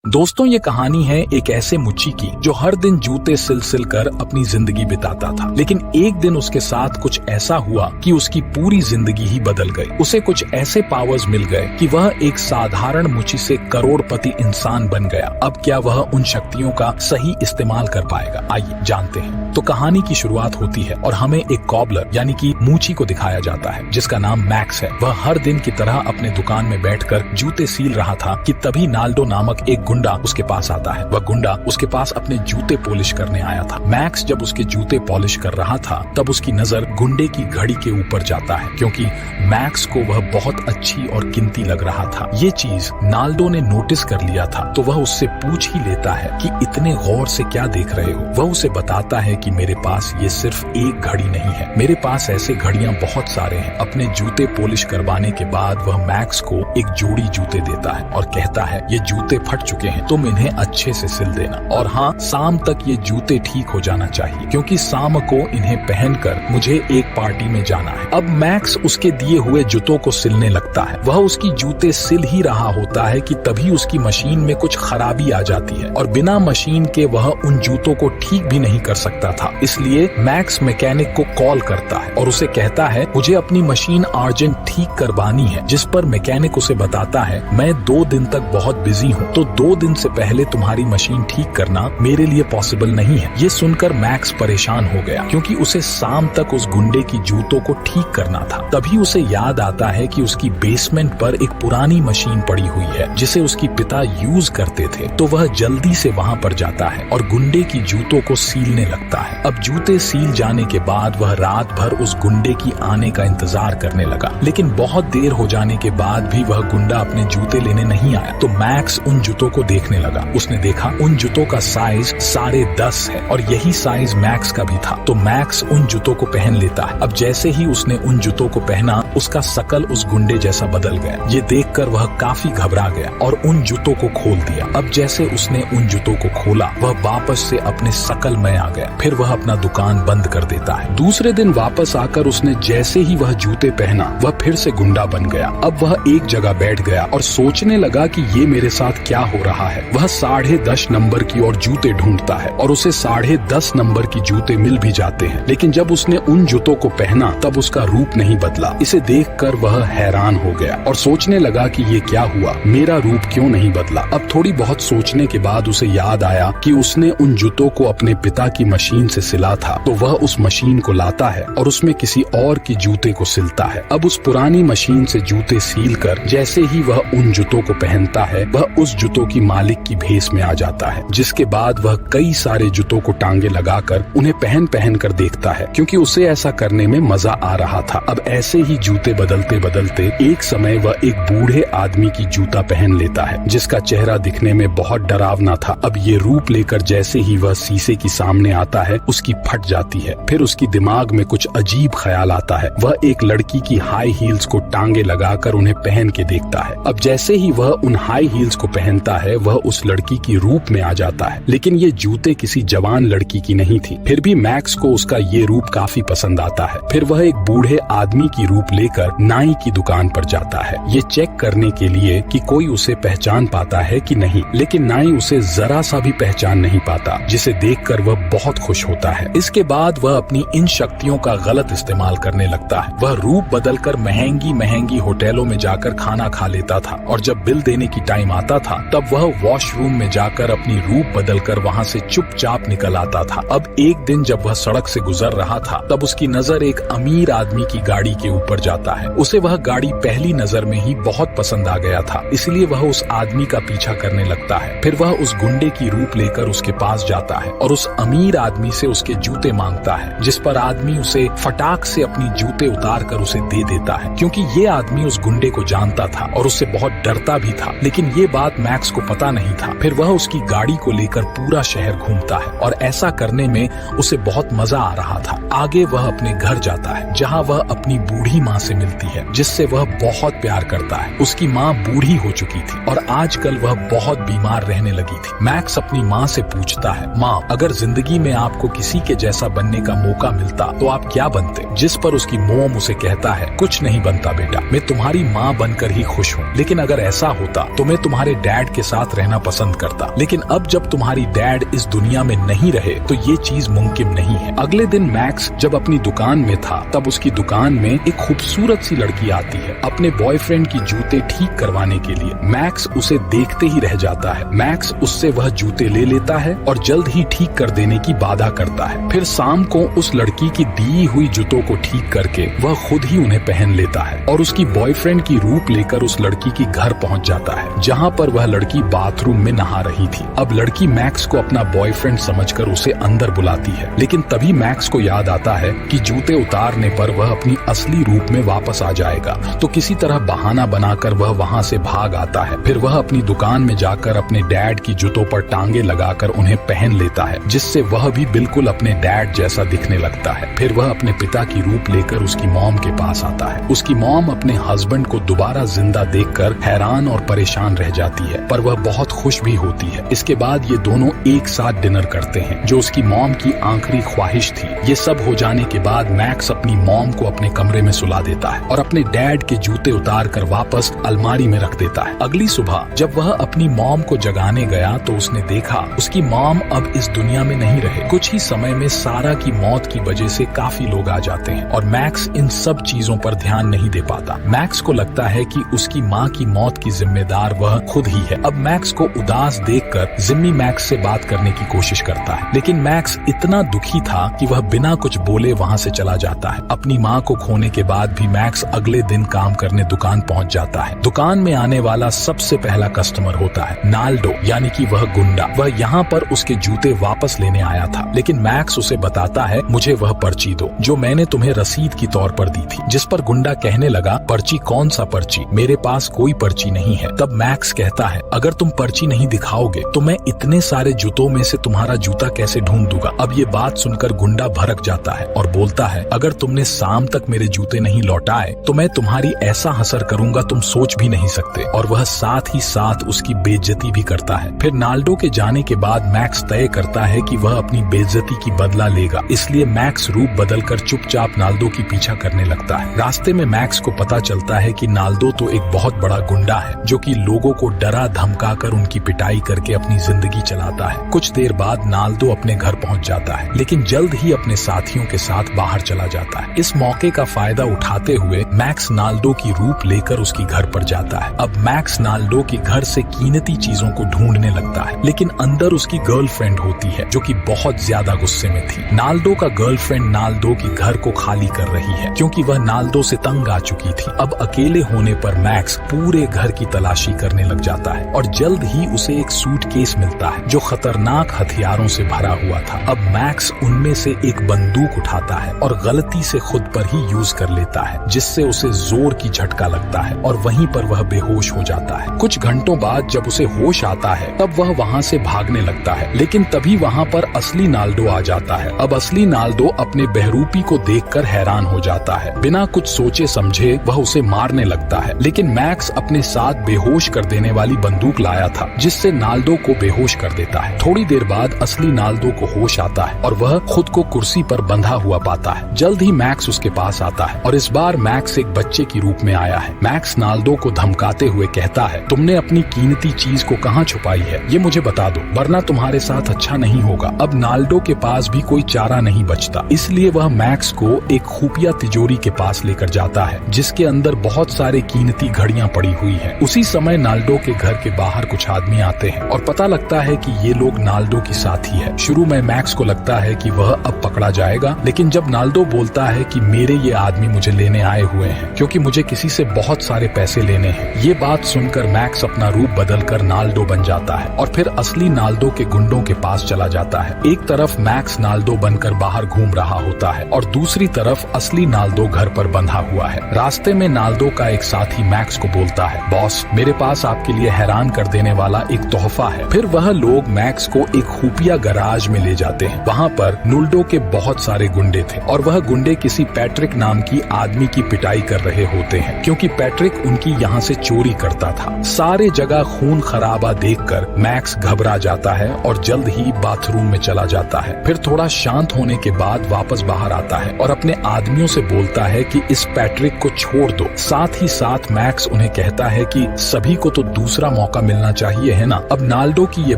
दोस्तों, ये कहानी है एक ऐसे मुच्ची की जो हर दिन जूते सिल कर अपनी जिंदगी बिताता था। लेकिन एक दिन उसके साथ कुछ ऐसा हुआ कि उसकी पूरी जिंदगी ही बदल गई। उसे कुछ ऐसे पावर्स मिल गए कि वह एक साधारण मुच्ची से करोड़पति इंसान बन गया। अब क्या वह उन शक्तियों का सही इस्तेमाल कर पाएगा? आइए जानते हैं। तो कहानी की शुरुआत होती है और हमें एक कॉबलर यानी कि मूची को दिखाया जाता है जिसका नाम मैक्स है। वह हर दिन की तरह अपने दुकान में बैठकर जूते सील रहा था कि तभी नाल्डो नामक एक गुंडा उसके पास आता है। वह गुंडा उसके पास अपने जूते पॉलिश करने आया था। मैक्स जब उसके जूते पॉलिश कर रहा था तब उसकी नजर गुंडे की घड़ी के ऊपर जाता है क्योंकि मैक्स को वह बहुत अच्छी और कीमती लग रहा था। ये चीज नाल्डो ने नोटिस कर लिया था तो वह उससे पूछ ही लेता है कि इतने गौर से क्या देख रहे हो। वह उसे बताता है कि मेरे पास ये सिर्फ एक घड़ी नहीं है, मेरे पास ऐसे घड़ियां बहुत सारे हैं। अपने जूते पॉलिश करवाने के बाद वह मैक्स को एक जोड़ी जूते देता है और कहता है ये जूते फट चुके हैं, तुम इन्हें अच्छे से सिल देना। और हाँ, शाम तक ये जूते ठीक हो जाना चाहिए क्योंकि शाम को इन्हें पहनकर मुझे एक पार्टी में जाना है। अब मैक्स उसके दिए हुए जूतों को सिलने लगता है। वह उसकी जूते सिल ही रहा होता है कि तभी उसकी मशीन में कुछ खराबी आ जाती है और बिना मशीन के वह उन जूतों को ठीक भी नहीं कर सकता था। इसलिए मैक्स मैकेनिक को कॉल करता है और उसे कहता है मुझे अपनी मशीन अर्जेंट ठीक करवानी है। जिस पर मैकेनिक उसे बताता है मैं 2 दिन तक बहुत बिजी हूँ, तो 2 दिन से पहले तुम्हारी मशीन ठीक करना मेरे लिए पॉसिबल नहीं है। ये सुनकर मैक्स परेशान हो गया क्योंकि उसे शाम तक उस गुंडे की जूतों को ठीक करना था। तभी उसे याद आता है कि उसकी बेसमेंट पर एक पुरानी मशीन पड़ी हुई है जिसे उसकी पिता यूज करते थे। तो वह जल्दी से वहाँ पर जाता है और गुंडे की जूतों को सीलने लगता है। अब जूते सील जाने के बाद वह रात भर उस गुंडे की आने का इंतजार करने लगा, लेकिन बहुत देर हो जाने के बाद भी वह गुंडा अपने जूते लेने नहीं आया। तो मैक्स उन जूतों को देखने लगा। उसने देखा उन जूतों का साइज 10.5 है और यही साइज मैक्स का भी था। तो मैक्स उन जूतों को पहन लेता है। अब जैसे ही उसने उन जूतों को पहना उसका शकल उस गुंडे जैसा बदल गया। ये देखकर वह काफी घबरा गया और उन जूतों को खोल दिया। अब जैसे उसने उन जूतों को खोला वह वापस से अपने शकल में आ गया। फिर वह अपना दुकान बंद कर देता है। दूसरे दिन वापस आकर उसने जैसे ही वह जूते पहना वह फिर से गुंडा बन गया। अब वह एक जगह बैठ गया और सोचने लगा कि ये मेरे साथ क्या हो रहा है। वह 10.5 नंबर की और जूते ढूंढता है और उसे 10.5 नंबर की जूते मिल भी जाते हैं। लेकिन जब उसने उन जूतों को पहना तब उसका रूप नहीं बदला। इसे देखकर वह हैरान हो गया और सोचने लगा कि ये क्या हुआ, मेरा रूप क्यों नहीं बदला। अब थोड़ी बहुत सोचने के बाद उसे याद आया कि उसने उन जूतों को अपने पिता की मशीन से सिला था। तो वह उस मशीन को लाता है और उसमें किसी और की जूते को सिलता है। अब उस पुरानी मशीन से जूते सील कर जैसे ही वह उन जूतों को पहनता है वह उस जूतों की मालिक की भेस में आ जाता है। जिसके बाद वह कई सारे जूतों को टांगे लगाकर उन्हें पहन कर देखता है क्योंकि उसे ऐसा करने में मजा आ रहा था। अब ऐसे ही जूते बदलते बदलते एक समय वह एक बूढ़े आदमी की जूता पहन लेता है जिसका चेहरा दिखने में बहुत डरावना था। अब ये रूप लेकर जैसे ही वह शीशे की सामने आता है उसकी फट जाती है। फिर उसकी दिमाग में कुछ अजीब ख्याल आता है। वह एक लड़की की हाई हील्स को टांगे लगाकर उन्हें पहन के देखता है। अब जैसे ही वह उन हाई हील्स को पहनता है वह उस लड़की की रूप में आ जाता है। लेकिन ये जूते किसी जवान लड़की की नहीं थी। फिर भी मैक्स को उसका ये रूप काफी पसंद आता है। फिर वह एक बूढ़े आदमी की रूप लेकर नाई की दुकान पर जाता है ये चेक करने के लिए कि कोई उसे पहचान पाता है कि नहीं। लेकिन नाई उसे जरा सा भी पहचान नहीं पाता जिसे देखकर वह बहुत खुश होता है। इसके बाद वह अपनी इन शक्तियों का गलत इस्तेमाल करने लगता है। वह रूप बदलकर महंगी होटलों में जाकर खाना खा लेता था और जब बिल देने की टाइम आता था तब वह वॉशरूम में जाकर अपनी रूप बदलकर वहाँ से चुपचाप निकल आता था। अब एक दिन जब वह सड़क से गुजर रहा था तब उसकी नजर एक अमीर आदमी की गाड़ी के ऊपर जाता है। उसे वह गाड़ी पहली नजर में ही बहुत पसंद आ गया था, इसलिए वह उस आदमी का पीछा करने लगता है। फिर वह उस गुंडे की रूप लेकर उसके पास जाता है और उस अमीर आदमी से उसके जूते मांगता है जिस पर आदमी उसे फटाक से अपनी जूते उतार कर उसे दे देता है क्योंकि ये आदमी उस गुंडे को जानता था और उससे बहुत डरता भी था। लेकिन ये बात मैक्स को पता नहीं था। फिर वह उसकी गाड़ी को लेकर पूरा शहर घूमता है और ऐसा करने में उसे बहुत मजा आ रहा था। आगे वह अपने घर जाता है जहाँ वह अपनी बूढ़ी माँ से मिलती है जिससे वह बहुत प्यार करता है। उसकी माँ बूढ़ी हो चुकी थी और आजकल वह बहुत बीमार रहने लगी थी। मैक्स अपनी माँ से पूछता है, माँ अगर जिंदगी में आपको किसी के जैसा बनने का मौका मिलता तो आप क्या बनते? जिस पर उसकी मॉम उसे कहता है, कुछ नहीं बनता बेटा, मैं तुम्हारी माँ बनकर ही खुश हूँ, लेकिन अगर ऐसा होता तो मैं तुम्हारे डैड के साथ रहना पसंद करता, लेकिन अब जब तुम्हारी डैड इस दुनिया में नहीं रहे तो ये चीज मुमकिन नहीं है। अगले दिन मैक्स जब अपनी दुकान में था तब उसकी दुकान में एक खूबसूरत सी लड़की आती है अपने बॉयफ्रेंड की जूते ठीक करवाने के लिए। मैक्स उसे देखते ही रह जाता है। मैक्स उससे वह जूते ले लेता है और जल्द ही ठीक कर देने की वादा करता है। फिर शाम को उस लड़की की दी हुई जूतों को ठीक करके वह खुद ही उन्हें पहन लेता है और उसकी बॉयफ्रेंड की रूप लेकर उस लड़की की घर पहुंच जाता है जहां पर वह लड़की बाथरूम में नहा रही थी। अब लड़की मैक्स को अपना बॉयफ्रेंड समझकर उसे अंदर बुलाती है, लेकिन तभी मैक्स को याद आता है कि जूते उतारने पर वह अपनी असली रूप में वापस आ जाएगा, तो किसी तरह बहाना बनाकर वह वहां से भाग आता है। फिर वह अपनी दुकान में जाकर अपने डैड की जूतों पर टांगे लगाकर उन्हें पहन लेता है, जिससे वह भी बिल्कुल अपने डैड जैसा दिखने लगता है। फिर वह अपने पिता की रूप लेकर उसकी मॉम के पास आता है। उसकी मॉम अपने हस्बैंड को दोबारा जिंदा देखकर हैरान और परेशान रह जाती है, पर वह बहुत खुश भी होती है। इसके बाद ये दोनों एक साथ डिनर करते हैं, जो उसकी मॉम की आखिरी ख्वाहिश थी। ये सब हो जाने के बाद मैक्स अपनी मॉम को अपने कमरे में सुला देता है और अपने डैड के जूते उतार कर वापस अलमारी में रख देता है। अगली सुबह जब वह अपनी मॉम को जगाने गया तो उसने देखा उसकी मॉम अब इस दुनिया में नहीं रहे। कुछ ही समय में सारा की मौत की वजह से काफी लोग आ जाते हैं और मैक्स इन सब चीजों पर ध्यान नहीं दे पाता। मैक्स को लगता है कि उसकी माँ की मौत की जिम्मेदार वह खुद ही है। अब मैक्स को उदास देखकर जिम्मी मैक्स से बात करने की कोशिश करता है, लेकिन मैक्स इतना दुखी था कि वह बिना कुछ बोले वहाँ से चला जाता है। अपनी माँ को खोने के बाद भी मैक्स अगले दिन काम करने दुकान पहुँच जाता है। दुकान में आने वाला सबसे पहला कस्टमर होता है नाल्डो, यानी कि वह गुंडा। वह यहाँ पर उसके जूते वापस लेने आया था, लेकिन मैक्स उसे बताता है, मुझे वह पर्ची दो जो मैंने तुम्हें रसीद की तौर पर दी थी। जिस पर गुंडा कहने लगा, पर्ची? कौन सा पर्ची? मेरे पास कोई पर्ची नहीं है। तब मैक्स कहता है, अगर तुम पर्ची नहीं दिखाओगे तो मैं इतने सारे जूतों में से तुम्हारा जूता कैसे ढूंढ दूंगा? अब ये बात सुनकर गुंडा भड़क जाता है और बोलता है, अगर तुमने शाम तक मेरे जूते नहीं लौटाए तो मैं तुम्हारी ऐसा हसर करूंगा तुम सोच भी नहीं सकते। और वह साथ ही साथ उसकी बेइज्जती भी करता है। फिर नाल्डो के जाने के बाद मैक्स तय करता है कि वह अपनी बेइज्जती की बदला लेगा, इसलिए मैक्स रूप बदलकर चुपचाप नाल्डो की पीछा करने लगता है। रास्ते में मैक्स को पता चलता है कि नाल्डो तो एक बहुत बड़ा गुंडा है जो कि लोगों को डरा धमकाकर उनकी पिटाई करके अपनी जिंदगी चलाता है। कुछ देर बाद नाल्डो अपने घर पहुंच जाता है, लेकिन जल्द ही अपने साथियों के साथ बाहर चला जाता है। इस मौके का फायदा उठाते हुए मैक्स नाल्डो की रूप लेकर उसकी घर पर जाता है। अब मैक्स नाल्डो के घर से कीमती चीजों को ढूंढने लगता है, लेकिन अंदर उसकी गर्लफ्रेंड होती है जो कि बहुत ज्यादा गुस्से में थी। नाल्डो का गर्लफ्रेंड नाल्डो की घर को खाली कर रही है क्योंकि वह नाल्डो से तंग आ चुकी थी। अब अकेले होने पर मैक्स पूरे घर की तलाशी करने लग जाता है और जल्द ही उसे एक सूटकेस मिलता है जो खतरनाक हथियारों से भरा हुआ था। अब मैक्स उनमें से एक बंदूक उठाता है और गलती से खुद पर ही यूज कर लेता है, जिससे उसे जोर की झटका लगता है और वहीं पर वह बेहोश हो जाता है। कुछ घंटों बाद जब उसे होश आता है तब वह वहाँ से भागने लगता है, लेकिन तभी वहाँ पर असली नाल्डो आ जाता है। अब असली नाल्डो अपने बहरूपी को देखकर हैरान हो जाता है। बिना कुछ सोचे समझे वह उसे मारने लगता है, लेकिन मैक्स अपने साथ बेहोश कर देने वाली बंदूक लाया था जिससे नाल्डो को बेहोश कर देता है। थोड़ी देर बाद असली नाल्डो को होश आता है और वह खुद को कुर्सी पर बंधा हुआ पाता है। जल्द ही मैक्स उसके पास आता है और इस बार मैक्स एक बच्चे की रूप में आया है। मैक्स नाल्डो को धमकाते हुए कहता है, तुमने अपनी कीमती चीज को कहाँ छुपाई है, ये मुझे बता दो, वरना तुम्हारे साथ अच्छा नहीं होगा। अब नाल्डो के पास भी कोई चारा नहीं बचता, इसलिए वह मैक्स को एक खुफिया तिजोरी के पास लेकर जाता है जिसके अंदर बहुत सारे कीमती घड़ियां पड़ी हुई हैं। उसी समय नाल्डो के घर के बाहर कुछ आदमी आते हैं और पता लगता है कि ये लोग नाल्डो की साथी है। शुरू में मैक्स को लगता है कि वह अब पकड़ा जाएगा, लेकिन जब नाल्डो बोलता है कि मेरे ये आदमी मुझे लेने आए हुए हैं क्योंकि मुझे किसी से बहुत सारे पैसे लेने हैं, ये बात सुनकर मैक्स अपना रूप बदलकर नाल्डो बन जाता है और फिर असली नाल्डो के गुंडों के पास चला जाता है। एक तरफ मैक्स नाल्डो बनकर बाहर घूम रहा होता है और दूसरी तरफ असली नाल्डो घर पर बंधा हुआ है। रास्ते में नाल्डो का एक साथी मैक्स को बोलता है, बॉस मेरे पास आपके लिए हैरान कर देने वाला एक तोहफा है। फिर वह लोग मैक्स को एक खुफिया गराज में ले जाते हैं। वहाँ पर नाल्डो के बहुत सारे गुंडे थे और वह गुंडे किसी पैट्रिक नाम की आदमी की पिटाई कर रहे होते हैं क्योंकि पैट्रिक उनकी यहाँ से चोरी करता था। सारे जगह खून खराबा देखकर मैक्स घबरा जाता है और जल्द ही बाथरूम में चला जाता है। फिर थोड़ा शांत होने के बाद वापस बाहर आता है और अपने आदमियों से बोलता है कि इस पैट्रिक को छोड़ दो। साथ ही साथ मैक्स उन्हें कहता है कि सभी को तो दूसरा मौका मिलना चाहिए है ना। अब नाल्डो की ये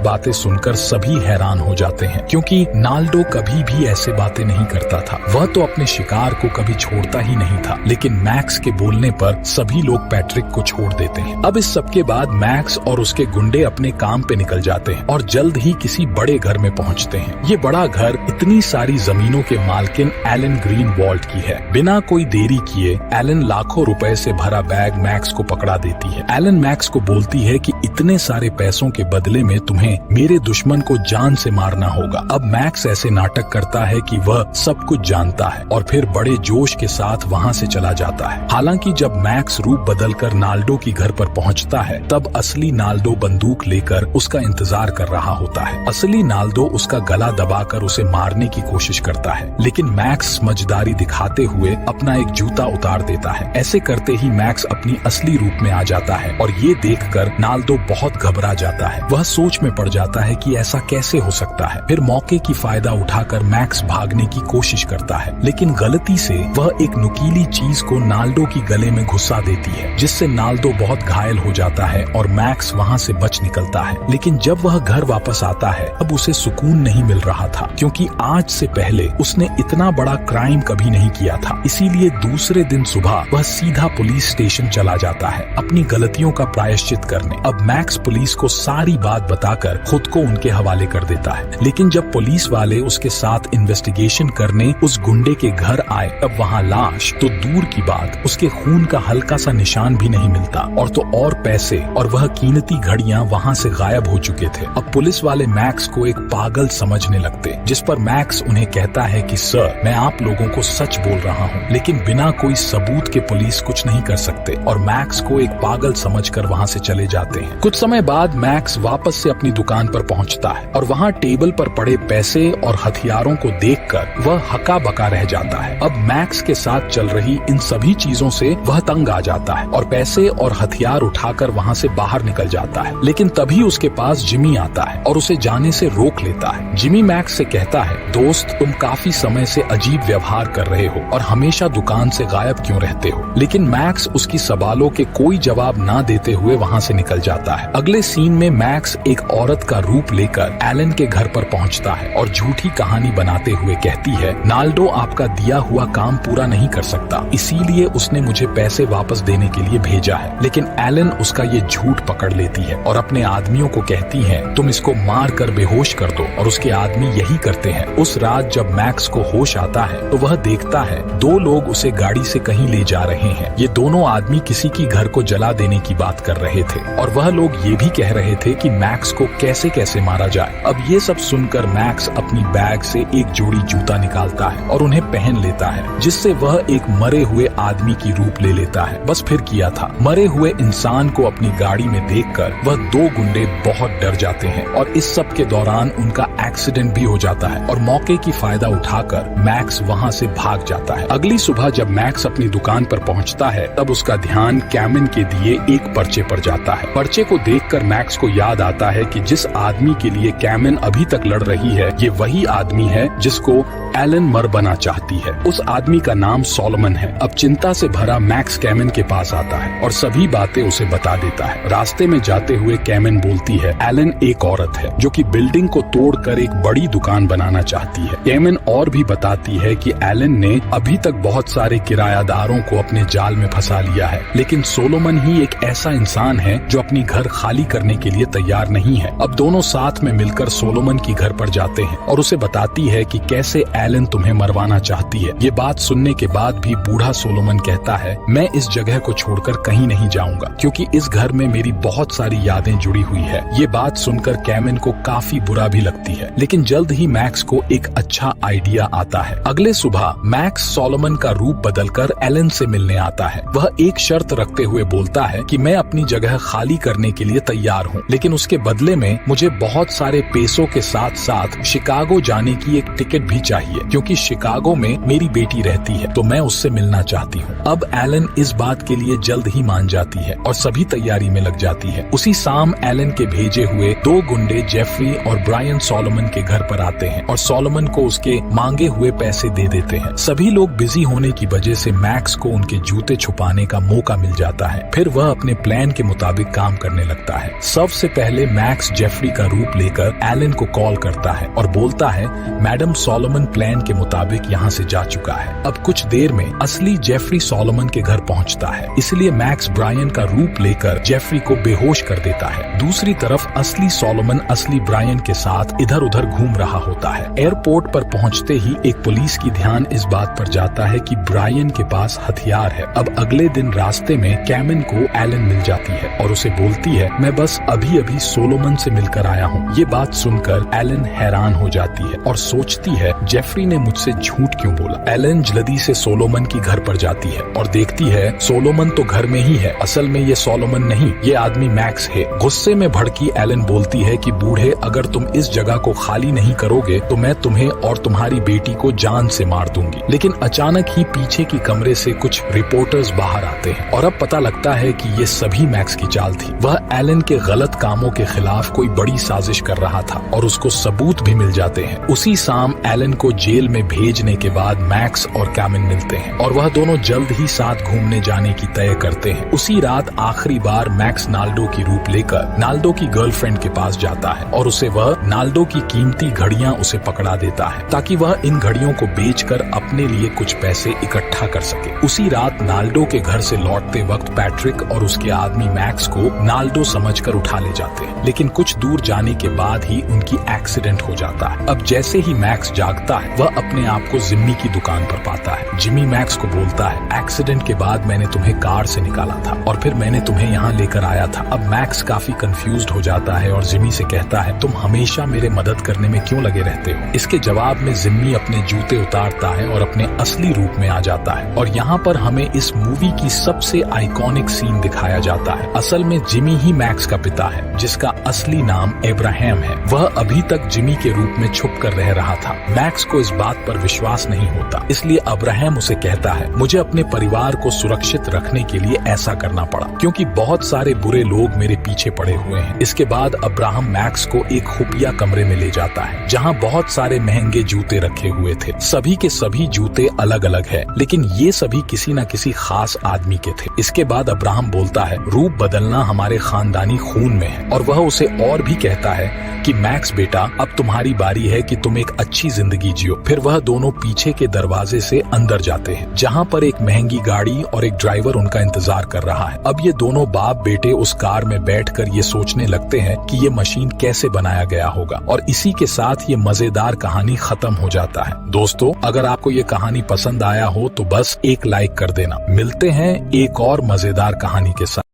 बातें सुनकर सभी हैरान हो जाते हैं क्योंकि नाल्डो कभी भी ऐसे बातें नहीं करता था। वह तो अपने शिकार को कभी छोड़ता ही नहीं था। लेकिन मैक्स के बोलने पर सभी लोग पैट्रिक को छोड़ देते हैं। अब इस सब के बाद मैक्स और उसके गुंडे अपने काम पे निकल जाते हैं और जल्द ही किसी बड़े घर में पहुंचते हैं। ये बड़ा घर इतनी सारी जमीनों के मालकिन एलन ग्रीनवॉल्ड की है। बिना कोई देरी किए एलन लाखों रुपए से भरा बैग मैक्स को पकड़ा देती है। एलन मैक्स को बोलती है कि इतने सारे पैसों के बदले में तुम्हें मेरे दुश्मन को जान से मारना होगा। अब मैक्स ऐसे नाटक करता है कि वह सब कुछ जानता है और फिर बड़े जोश के साथ वहाँ से चला जाता है। हालांकि जब मैक्स रूप बदलकर नाल्डो की घर पर पहुँचता है तब असली नाल्डो बंदूक लेकर उसका इंतजार कर रहा होता है। असली नाल्डो उसका गला दबाकर उसे मारने की कोशिश करता है, लेकिन मैक्स समझदारी दिखाते हुए अपना एक जूता उतार देता है। ऐसे करते ही मैक्स अपनी असली रूप में आ जाता है और ये देखकर नाल्डो बहुत घबरा जाता है। वह सोच में पड़ जाता है कि ऐसा कैसे हो सकता है। फिर मौके की फायदा उठाकर मैक्स भागने की कोशिश करता है, लेकिन गलती से वह एक नुकीली चीज को नाल्डो की गले में घुसा देती है, जिससे नाल्डो बहुत घायल हो जाता है और मैक्स वहाँ से बच निकलता है। लेकिन जब वह घर वापस आता है अब उसे सुकून नहीं मिल रहा था क्योंकि आज से पहले उसने इतना बड़ा क्राइम कभी नहीं किया था। इसीलिए दूसरे दिन सुबह वह सीधा पुलिस स्टेशन चला जाता है अपनी गलतियों का प्रायश्चित करने। अब मैक्स पुलिस को सारी बात बताकर खुद को उनके हवाले कर देता है, लेकिन जब पुलिस वाले उसके साथ इन्वेस्टिगेशन करने उस गुंडे के घर आए तब वहाँ लाश तो दूर की बात उसके खून का हल्का सा निशान भी नहीं मिलता और तो और पैसे और वह कीमती घड़ियां वहाँ से गायब हो चुके थे। अब पुलिस वाले मैक्स को एक पागल समझने लगते, जिस पर मैक्स उन्हें कहता है कि सर मैं आप लोगों को सच बोल रहा हूँ, लेकिन बिना कोई सबूत के पुलिस कुछ नहीं कर सकते और मैक्स को एक पागल समझकर वहाँ से चले जाते हैं। कुछ समय बाद मैक्स वापस से अपनी दुकान पर पहुँचता है और वहाँ टेबल पर पड़े पैसे और हथियारों को देखकर वह हका बका रह जाता है। अब मैक्स के साथ चल रही इन सभी चीजों से वह तंग आ जाता है और पैसे और हथियार उठाकर वहाँ से बाहर निकल जाता है। लेकिन तभी उसके पास जिमी आता है और उसे जाने से रोक लेता है। जिमी मैक्स से कहता है, दोस्त तुम काफी समय से अजीब व्यवहार कर रहे हो और हमेशा दुकान से गायब क्यों रहते हो। लेकिन मैक्स उसकी सवालों के कोई जवाब ना देते हुए वहाँ से निकल जाता है। अगले सीन में मैक्स एक औरत का रूप लेकर एलन के घर पर पहुँचता है और झूठी कहानी बनाते हुए कहती है, नाल्डो आपका दिया हुआ काम पूरा नहीं कर सकता, इसीलिए उसने मुझे पैसे वापस देने के लिए भेजा है। लेकिन एलन उसका ये झूठ पकड़ लेती है और अपने आदमियों को कहती है, तुम इसको मार कर बेहोश कर दो, और उसके आदमी यही करते हैं। उस रात जब मैक्स को होश आता है तो वह देखता है दो लोग उसे गाड़ी से कहीं ले जा रहे हैं। ये दोनों आदमी किसी की घर को जला देने की बात कर रहे थे और वह लोग ये भी कह रहे थे कि मैक्स को कैसे कैसे मारा जाए। अब ये सब सुनकर मैक्स अपनी बैग से एक जोड़ी जूता निकालता है और उन्हें पहन लेता है, जिससे वह एक मरे हुए आदमी की रूप ले लेता है। बस फिर किया था। मरे हुए इंसान को अपनी गाड़ी में देखकर वह दो गुंडे बहुत डर जाते हैं और इस सब के दौरान उनका एक्सीडेंट भी हो जाता है और मौके की फायदा उठाकर मैक्स वहाँ से भाग जाता है। अगली सुबह जब मैक्स अपनी दुकान पर पहुँचता है तब उसका ध्यान कैमन के दिए एक पर्चे पर जाता है। पर्चे को देखकर मैक्स को याद आता है कि जिस आदमी के लिए कैमन अभी तक लड़ रही है ये वही आदमी है जिसको एलन मर बना चाहती है। उस आदमी का नाम सोलोमन है। अब चिंता से भरा मैक्स कैमन के पास आता है और सभी बातें उसे बता देता है। रास्ते में जाते हुए कैमन बोलती है, एलन एक औरत है जो कि बिल्डिंग को तोड़कर एक बड़ी दुकान बनाना चाहती है। कैमन और भी बताती है कि एलन ने अभी तक बहुत सारे किरायादारों को अपने जाल में फंसा लिया है, लेकिन सोलोमन ही एक ऐसा इंसान है जो अपनी घर खाली करने के लिए तैयार नहीं है। अब दोनों साथ में मिलकर सोलोमन की घर पर जाते हैं और उसे बताती है कि कैसे एलन तुम्हें मरवाना चाहती है। ये बात सुनने के बाद भी बूढ़ा सोलोमन कहता है, मैं इस जगह को छोड़कर कहीं नहीं जाऊंगा क्योंकि इस घर में मेरी बहुत सारी यादें जुड़ी हुई है। ये बात सुनकर कैमन को काफी बुरा भी लगती है, लेकिन जल्द ही मैक्स को एक अच्छा आइडिया आता है। अगले सुबह मैक्स सोलोमन का रूप बदलकर एलन से मिलने आता है। वह एक शर्त रखते हुए बोलता है कि मैं अपनी जगह खाली करने के लिए तैयार हूँ, लेकिन उसके बदले में मुझे बहुत सारे पैसों के साथ साथ शिकागो जाने की एक टिकट भी चाहिए क्योंकि शिकागो में मेरी बेटी रहती है, तो मैं उससे मिलना चाहती हूँ। अब एलन इस बात के लिए जल्द ही मान जाती है और सभी तैयारी में लग जाती है। उसी शाम एलन के भेजे हुए 2 गुंडे जेफरी और ब्रायन सोलोमन के घर पर आते हैं और सोलोमन को उसके मांगे हुए पैसे दे देते हैं। सभी लोग बिजी होने की वजह से मैक्स को उनके जूते छुपाने का मौका मिल जाता है। फिर वह अपने प्लान के मुताबिक काम करने लगता है। सबसे पहले मैक्स जेफरी का रूप लेकर एलन को कॉल करता है और बोलता है मैडम सोलोमन प्लान के मुताबिक यहाँ से जा चुका है। अब कुछ देर में असली जेफरी सोलोमन के घर पहुँचता है, इसलिए मैक्स ब्रायन का रूप लेकर जेफरी को बेहोश कर देता है। दूसरी तरफ असली सोलोमन असली ब्रायन के साथ इधर उधर घूम रहा होता है। एयरपोर्ट पर पहुंचते ही एक पुलिस की ध्यान इस बात पर जाता है कि ब्रायन के पास हथियार है। अब अगले दिन रास्ते में कैमिन को एलन मिल जाती है और उसे बोलती है मैं बस अभी अभी सोलोमन से मिलकर आया हूँ। ये बात सुनकर एलन हैरान हो जाती है और सोचती है जेफरी ने मुझसे झूठ क्यों बोला। एलन जल्दी से सोलोमन की घर पर जाती है और देखती है सोलोमन तो घर में ही है। असल में ये सोलोमन नहीं, ये आदमी मैक्स है। गुस्से में भड़की एलन बोलती है कि बूढ़े अगर तुम इस जगह को खाली नहीं करोगे तो मैं तुम्हें और तुम्हारी बेटी को जान से मार दूंगी। लेकिन अचानक ही पीछे की कमरे से कुछ रिपोर्टर्स बाहर आते हैं और अब पता लगता है कि ये सभी मैक्स की चाल थी। वह एलन के गलत कामों के खिलाफ कोई बड़ी साजिश कर रहा था और उसको सबूत भी मिल जाते हैं। उसी शाम एलन को जेल में भेजने के बाद मैक्स और कैमिन मिलते हैं और वह दोनों जल्द ही साथ घूमने जाने की तय करते हैं। उसी रात आखिरी बार मैक्स नाल्डो की रूप लेकर नाल्डो की गर्लफ्रेंड के पास जाता है और उसे वह नाल्डो की कीमती घड़ियां उसे पकड़ा देता है ताकि वह इन घड़ियों को बेचकर अपने लिए कुछ पैसे इकट्ठा कर सके। उसी रात नाल्डो के घर से लौटते वक्त पैट्रिक और उसके आदमी मैक्स को नाल्डो समझकर उठा ले जाते हैं, लेकिन कुछ दूर जाने के बाद ही उनकी एक्सीडेंट हो जाता है। अब जैसे ही मैक्स जागता है वह अपने आप को जिम्मी की दुकान पर पाता है। जिम्मी मैक्स को बोलता है एक्सीडेंट के बाद मैंने तुम्हें कार से निकाला था और फिर मैंने तुम्हें यहाँ लेकर आया था। अब मैक्स काफी कंफ्यूज्ड हो जाता है और जिम्मी से कहता है तुम हमेशा मेरे मदद करने में क्यों लगे रहते हो। इसके जवाब में जिम्मी अपने जूते उतारता है और अपने असली रूप में आ जाता है और यहाँ पर हमें इस मूवी की सबसे आइकॉनिक सीन दिखाया जाता है। असल में जिमी ही मैक्स का पिता है जिसका असली नाम अब्राहम है। वह अभी तक जिमी के रूप में छुप कर रह रहा था। मैक्स को इस बात पर विश्वास नहीं होता, इसलिए अब्राहम उसे कहता है मुझे अपने परिवार को सुरक्षित रखने के लिए ऐसा करना पड़ा क्योंकि बहुत सारे बुरे लोग मेरे पीछे पड़े हुए हैं। इसके बाद अब्राहम मैक्स को एक खुफिया कमरे में ले जाता है जहाँ बहुत सारे महंगे जूते रखे हुए थे। सभी के सभी जूते अलग अलग है, लेकिन ये सभी किसी न किसी खास आदमी के थे। इसके बाद अब्राहम बोलता है रूप बदलना हमारे खानदानी खून में है और वह उसे और भी कहता है कि मैक्स बेटा अब तुम्हारी बारी है कि तुम एक अच्छी जिंदगी जियो। फिर वह दोनों पीछे के दरवाजे से अंदर जाते हैं जहाँ पर एक महंगी गाड़ी और एक ड्राइवर उनका इंतजार कर रहा है। अब ये दोनों बाप बेटे उस कार में बैठकर ये सोचने लगते हैं कि ये मशीन कैसे बनाया गया होगा और इसी के साथ ये मजेदार कहानी खत्म हो जाता है। दोस्तों अगर आपको ये कहानी पसंद आया हो तो बस एक लाइक कर देना। मिलते हैं एक और मजेदार कहानी के साथ।